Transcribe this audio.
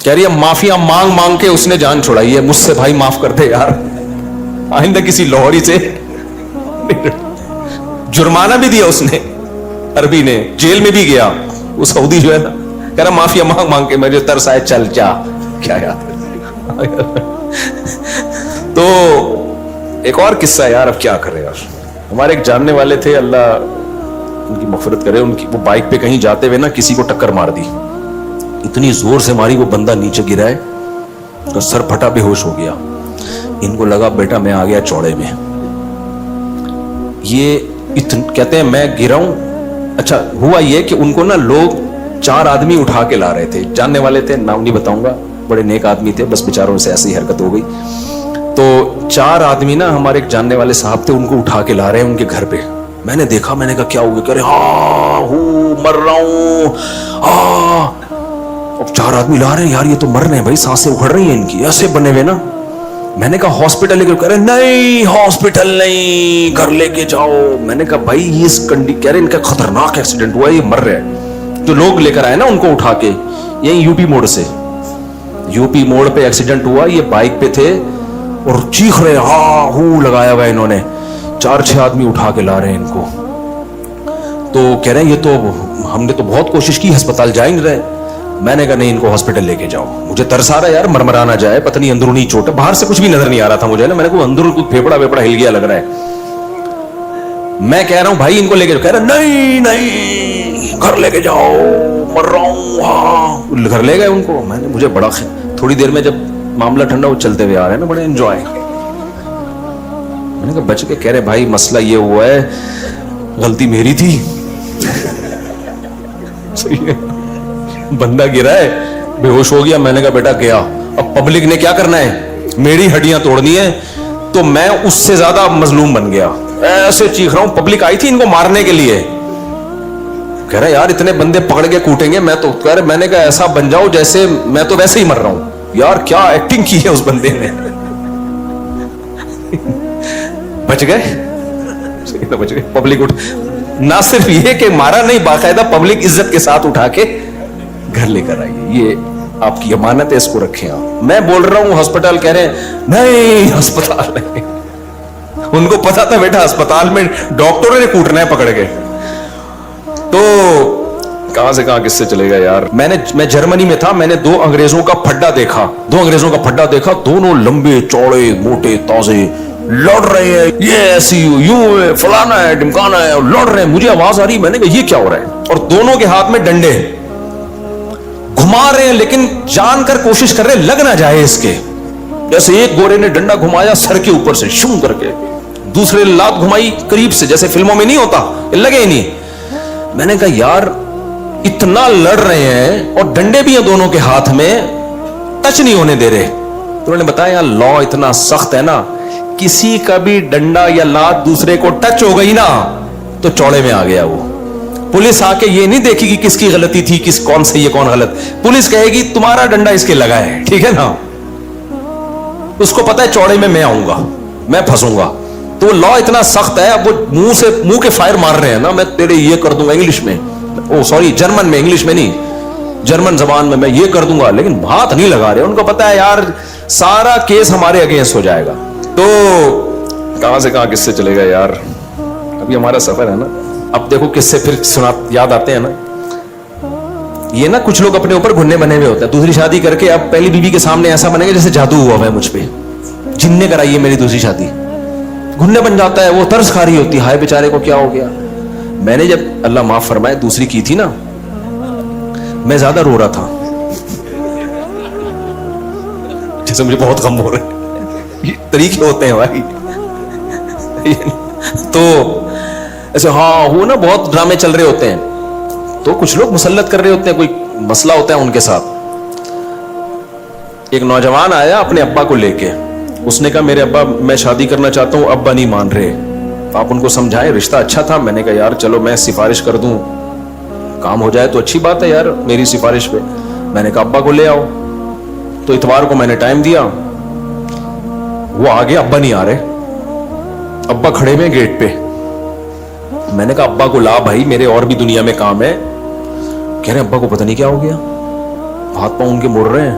کہہ رہی ہے معافیا مانگ مانگ کے اس نے جان چھڑائی ہے, مجھ سے بھائی معاف کر دے یار, آئندہ کسی لاہوری سے. جرمانہ بھی دیا اس نے, عربی نے, جیل میں بھی گیا وہ سعودی جو ہے نا, کہہ رہا معافیا مانگ مانگ کے مجھے ترس آئے چل جا. کیا یاد ہے. تو ایک اور قصہ یار, اب کیا کرے یار. ہمارے ایک جاننے والے تھے, اللہ ان کی مغفرت کرے, ان کی وہ بائک پہ کہیں جاتے ہوئے نا کسی کو ٹکر مار دی, اتنی زور سے ماری وہ بندہ نیچے گرا ہے, تو سر پھٹا بے ہوش ہو گیا. ان کو لگا بیٹا میں آ گیا چوڑے میں. یہ کہتے ہیں میں گرا ہوں. اچھا ہوا یہ کہ ان کو نا لوگ 4 آدمی اٹھا کے لا رہے تھے, جاننے والے تھے, نام نہیں بتاؤں گا, بڑے نیک آدمی تھے, بس بیچاروں سے ایسی حرکت ہو گئی. تو 4 آدمی نا ہمارے ایک جاننے والے صاحب تھے, ان کو اٹھا کے لا رہے ہیں ان کے گھر پہ. میں نے دیکھا, میں نے کہا کیا ہوا, کہہ رہے ہاں ہوں مر رہا ہوں. اب 4 آدمی لا رہے ہیں یار, یہ تو مر رہے ہیں بھائی, سانسیں اکھڑ رہی ہیں ان کی, ایسے بنے ہوئے نا. میں نے کہا ہاسپٹل لے کے, کہہ رہے نہیں ہاسپٹل نہیں, گھر لے کے جاؤ. میں نے کہا بھائی یہ کہہ رہے ان کا خطرناک ایکسیڈنٹ ہوا ہے, یہ مر رہے ہیں. جو لوگ لے کر آئے نا ان کو اٹھا کے, یہی یو پی موڑ سے, یو پی موڑ پہ ایکسیڈنٹ ہوا. یہ بائک پہ تھے اور چیخ رہے, ہاں ہو لگایا ہوا انہوں نے. 4-6 آدمی اٹھا کے لا رہے ہیں ان کو. تو کہہ رہے ہیں یہ تو ہم نے تو بہت کوشش کی, ہسپتال جا ہی نہیں رہے. میں نے کہا نہیں ان کو ہاسپٹل لے کے جاؤ. مجھے ترس آ رہا ہے یار, مرمرا نہ جائے, پتہ نہیں اندرونی چوٹ ہے, باہر سے کچھ بھی نظر نہیں آ رہا تھا مجھے نا. میں نے کہا اندر کچھ پھیپڑا ویپڑا ہل گیا لگ رہا ہے. میں کہہ رہا ہوں بھائی ان کو لے کے, کہہ رہا نہیں نہیں گھر لے کے جاؤ, مر رہا ہوں. ہاں گھر لے گئے ان کو. میں نے مجھے بڑا تھوڑی دیر میں جب معاملہ ٹھنڈا وہ چلتے ہوئے آ رہے ہیں نا, بڑے انجوائے. میں نے کہا بچ کے, کہہ رہے بھائی مسئلہ یہ ہوا ہے, غلطی میری تھی. بندہ گرا ہے, بے ہوش ہو گیا. میں نے کہا بیٹا گیا, اب پبلک نے کیا کرنا ہے, میری ہڈیاں توڑنی ہے. تو میں اس سے زیادہ مظلوم بن گیا, ایسے چیخ رہا ہوں. پبلک آئی تھی ان کو مارنے کے لیے. کہہ رہا یار اتنے بندے پکڑ کے کوٹیں گے, میں تو کہہ رہا, میں نے کہا ایسا بن جاؤ جیسے میں تو ویسے ہی مر رہا ہوں. یار کیا ایکٹنگ کی ہے اس بندے نے. بچ گئے, بچ گئے. پبلک اٹھ, نہ صرف یہ کہ مارا نہیں, باقاعدہ پبلک عزت کے ساتھ اٹھا کے گھر لے کر آئیے. یہ آپ کی امانت ہے, اس کو رکھیں آپ. میں بول رہا ہوں ہسپتال, کہہ رہے ہیں نہیں ہسپتال نہیں. ان کو پتا تھا بیٹا ہسپتال میں ڈاکٹروں نے کوٹنا ہے پکڑ کے. تو کہاں سے کہاں کس سے چلے گا یار. میں جرمنی میں تھا, میں نے 2 انگریزوں کا پھڈا دیکھا. دونوں لمبے چوڑے موٹے تازے لڑ رہے ہیں, یہ ایسی یوں ہے, فلانا ہے ڈمکانا ہے, لڑ رہے ہیں. مجھے آواز آ رہی, میں نے کہا یہ کیا ہو رہا ہے. اور دونوں کے ہاتھ میں ڈنڈے, گھما رہے ہیں لیکن جان کر کوشش کر رہے لگ نہ جائے اس کے. جیسے ایک گورے نے ڈنڈا گھمایا سر کے اوپر سے شم کر کے, دوسرے لات گھمائی قریب سے, جیسے فلموں میں نہیں ہوتا, لگے ہی نہیں. میں نے کہا یار اتنا لڑ رہے ہیں اور ڈنڈے بھی ہیں دونوں کے ہاتھ میں, ٹچ نہیں ہونے دے رہے. تو انہوں نے بتایا لا اتنا سخت ہے نا, کسی کا بھی ڈنڈا یا لات دوسرے کو ٹچ ہو گئی نا تو چوڑے میں آ گیا. وہ پولیس آ کے یہ نہیں دیکھے گی کس کی غلطی تھی, کون صحیح ہے کون غلط. پولیس کہے گی تمہارا ڈنڈا اس کے لگا ہے, ٹھیک ہے نا. اس کو پتا ہے چوڑے میں آؤں گا, میں پھنسوں گا. تو لا اتنا سخت ہے, اب وہ منہ کے فائر مار رہے ہیں نا, میں تیرے یہ کر دوں گا انگلش میں, جرمن میں, انگلش میں نہیں, جرمن زبان میں یہ کر دوں گا, لیکن ہاتھ نہیں لگا رہے. ان کو پتا ہے یار سارا کیس ہمارے اگینسٹ ہو جائے گا. تو کہاں سے کہاں کس سے چلے گا یار. ابھی ہمارا سفر ہے نا, اب دیکھو کس سے پھر یاد آتے ہیں نا. یہ نا کچھ لوگ اپنے اوپر گھننے بنے ہوئے ہوتے ہیں, دوسری شادی کر کے اب پہلی بیوی کے سامنے ایسا بنے گا جیسے جادو ہوا ہے مجھ پہ, جن نے کرائی ہے میری دوسری شادی. گھننے بن جاتا ہے, وہ ترس کھا رہی ہوتی ہے, ہائے بیچارے کو کیا ہو گیا. میں نے جب اللہ معاف فرمائے دوسری کی تھی نا, میں زیادہ رو رہا تھا, جیسے مجھے بہت غم ہو رہا ہے. یہ طریقے ہوتے ہیں بھائی. تو ایسے ہاں وہ نا بہت ڈرامے چل رہے ہوتے ہیں, تو کچھ لوگ مسلط کر رہے ہوتے ہیں, کوئی مسئلہ ہوتا ہے ان کے ساتھ. ایک نوجوان آیا اپنے ابا کو لے کے, اس نے کہا میرے ابا میں شادی کرنا چاہتا ہوں, ابا نہیں مان رہے, آپ ان کو سمجھائیں, رشتہ اچھا تھا. میں نے کہا یار چلو میں سفارش کر دوں, کام ہو جائے تو اچھی بات ہے یار میری سفارش پہ. میں نے کہا ابا کو لے آؤ. تو اتوار کو میں نے ٹائم دیا, وہ آگے, ابا نہیں آ رہے, ابا کھڑے ہوئے گیٹ پہ. میں نے کہا ابا کو لا بھائی, میرے اور بھی دنیا میں کام ہے. کہہ رہے ابا کو پتہ نہیں کیا ہو گیا, ہاتھ پاؤں ان کے مڑ رہے ہیں.